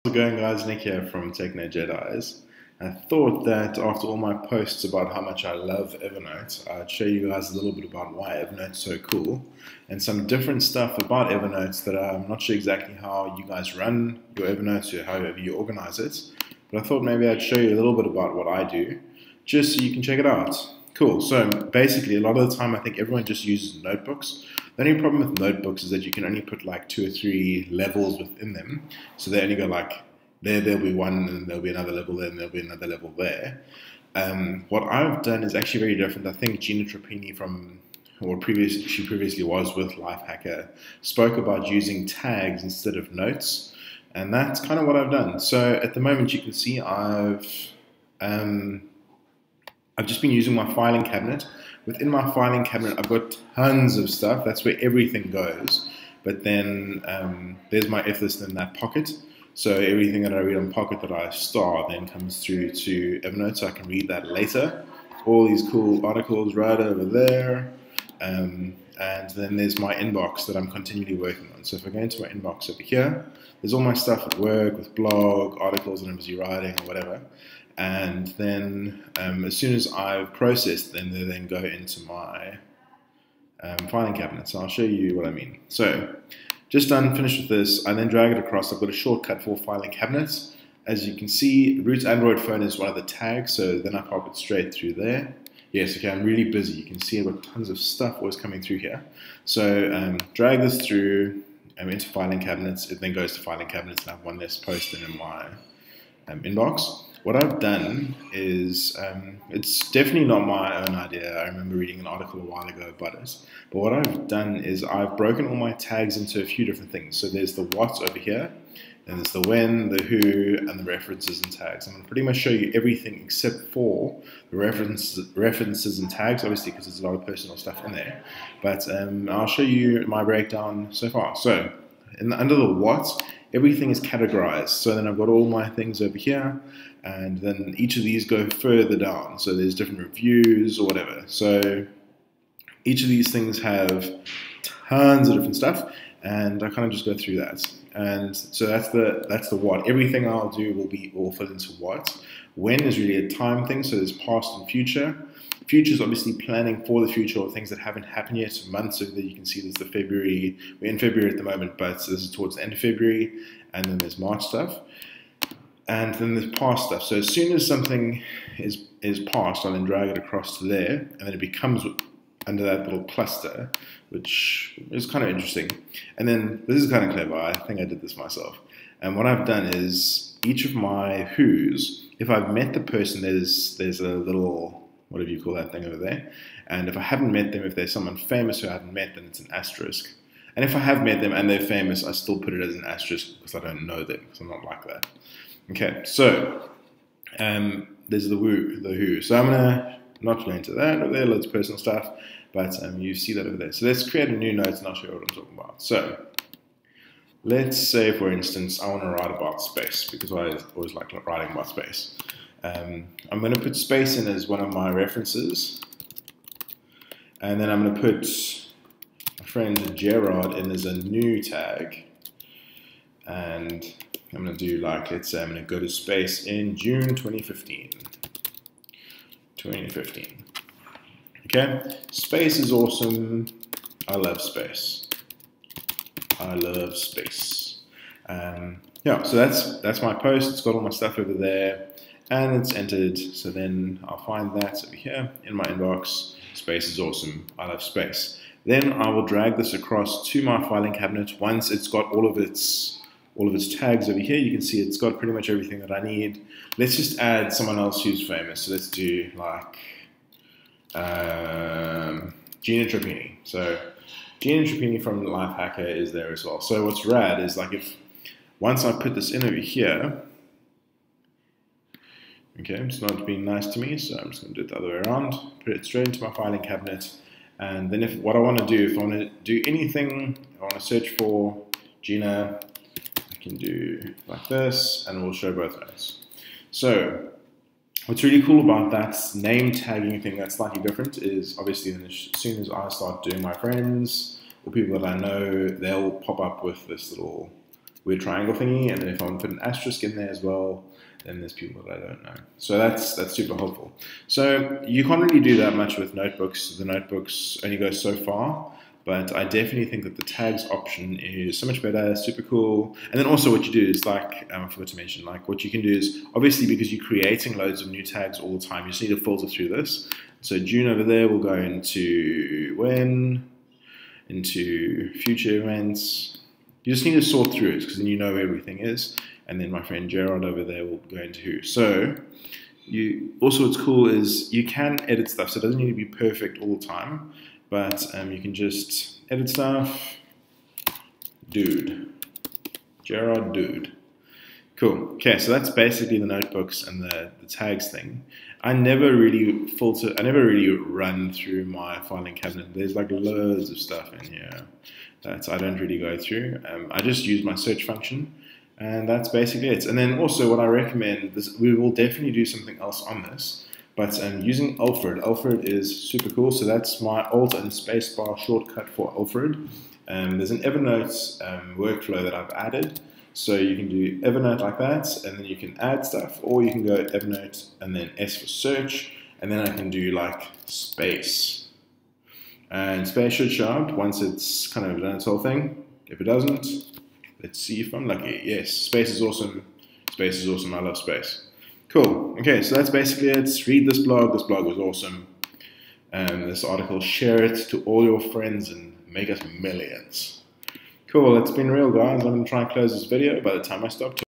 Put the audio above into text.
How's it going, guys? Nick here from Techno Jedi's. I thought that after all my posts about how much I love Evernote, I'd show you guys a little bit about why Evernote's so cool and some different stuff about Evernote that I'm not sure exactly how you guys run your Evernote or however you organize it. But I thought maybe I'd show you a little bit about what I do just so you can check it out. Cool. So basically, a lot of the time I think everyone just uses notebooks. The only problem with notebooks is that you can only put like 2 or 3 levels within them. So they only go like, there'll be one, and there'll be another level there, and there'll be another level there. What I've done is actually very different. I think Gina Trappini she previously was with Lifehacker, spoke about using tags instead of notes. And that's kind of what I've done. So at the moment you can see I've just been using my filing cabinet. Within my filing cabinet, I've got tons of stuff. That's where everything goes. But then there's my F list in that pocket. So everything that I read on Pocket that I star then comes through to Evernote, so I can read that later. All these cool articles right over there. And then there's my inbox that I'm continually working on. So if I go into my inbox over here, there's all my stuff at work with blog, articles that I'm busy writing or whatever. And then as soon as I've processed them, they then go into my filing cabinet. So I'll show you what I mean. So just finished with this. I then drag it across. I've got a shortcut for filing cabinets. As you can see, root Android phone is one of the tags, so then I pop it straight through there. Yes, okay, I'm really busy. You can see I've got tons of stuff always coming through here. So drag this through into filing cabinets. It then goes to filing cabinets, and I have one less post in my inbox. What I've done is, it's definitely not my own idea. I remember reading an article a while ago about it. But what I've done is I've broken all my tags into a few different things. So there's the what over here, and there's the when, the who, and the references and tags. I'm going to pretty much show you everything except for the references and tags, obviously because there's a lot of personal stuff in there. But I'll show you my breakdown so far. So under the what, everything is categorized. So then I've got all my things over here, and then each of these go further down. So there's different reviews or whatever. So each of these things have tons of different stuff, and I kind of just go through that. And so that's the what. Everything I'll do will fit into what. When is really a time thing, so there's past and future. Future is obviously planning for the future or things that haven't happened yet. Months over there, you can see there's the February. We're in February at the moment, but this is towards the end of February. And then there's March stuff. And then there's past stuff. So as soon as something is past, I'll then drag it across to there. And then it becomes under that little cluster, which is kind of interesting. And then this is kind of clever. I think I did this myself. And what I've done is each of my who's, if I've met the person, there's a little, whatever you call that thing over there. And if I haven't met them, if there's someone famous who I haven't met, then it's an asterisk. And if I have met them and they're famous, I still put it as an asterisk because I don't know them, because I'm not like that. Okay, so there's the who. So I'm gonna not go into that over there, loads of personal stuff, but you see that over there. So let's create a new note and I'll show you what I'm talking about. So let's say, for instance, I want to write about space because I always like writing about space. I'm going to put space in as one of my references, and then I'm going to put my friend Gerard in as a new tag, and I'm going to do like, let's say I'm going to go to space in June 2015. Okay, space is awesome. I love space. I love space. Yeah, so that's my post. It's got all my stuff over there. And it's entered, so then I'll find that over here in my inbox. Space is awesome. I love space. Then I will drag this across to my filing cabinet. Once it's got all of its tags over here, you can see it's got pretty much everything that I need. Let's just add someone else who's famous. So let's do like Gina Trappini. So Gina Trappini from Lifehacker is there as well. So what's rad is like once I put this in over here. Okay, it's not being nice to me, so I'm just going to do it the other way around. Put it straight into my filing cabinet. And then if I want to do anything, I want to search for Gina, I can do like this, and we'll show both notes. So what's really cool about that name tagging thing that's slightly different is obviously as soon as I start doing my friends or people that I know, they'll pop up with this little weird triangle thingy, and then if I want to put an asterisk in there as well, then there's people that I don't know. So that's super helpful. So you can't really do that much with notebooks. The notebooks only go so far, but I definitely think that the tags option is so much better, super cool. And then also what you do is like, I forgot to mention, like what you can do is, obviously because you're creating loads of new tags all the time, you just need to filter through this. So June over there will go into when, into future events. You just need to sort through it because then you know where everything is. And then my friend Gerard over there will go into who. So also what's cool is you can edit stuff, so it doesn't need to be perfect all the time, but you can just edit stuff. Dude. Gerard Dude. Cool. Okay, so that's basically the notebooks and the tags thing. I never really run through my filing cabinet. There's like loads of stuff in here that I don't really go through. I just use my search function, and that's basically it. And then also what I recommend, we will definitely do something else on this, but using Alfred. Alfred is super cool. So that's my Alt and Spacebar shortcut for Alfred. There's an Evernote workflow that I've added. So you can do Evernote like that, and then you can add stuff, or you can go Evernote and then S for search, and then I can do like space. And space should show up once it's kind of done its whole thing. If it doesn't, let's see if I'm lucky. Yes, space is awesome. Space is awesome. I love space. Cool. Okay, so that's basically it. Read this blog. This blog was awesome. This article, share it to all your friends and make us millions. Cool, it's been real, guys. I'm going to try and close this video by the time I stop talking.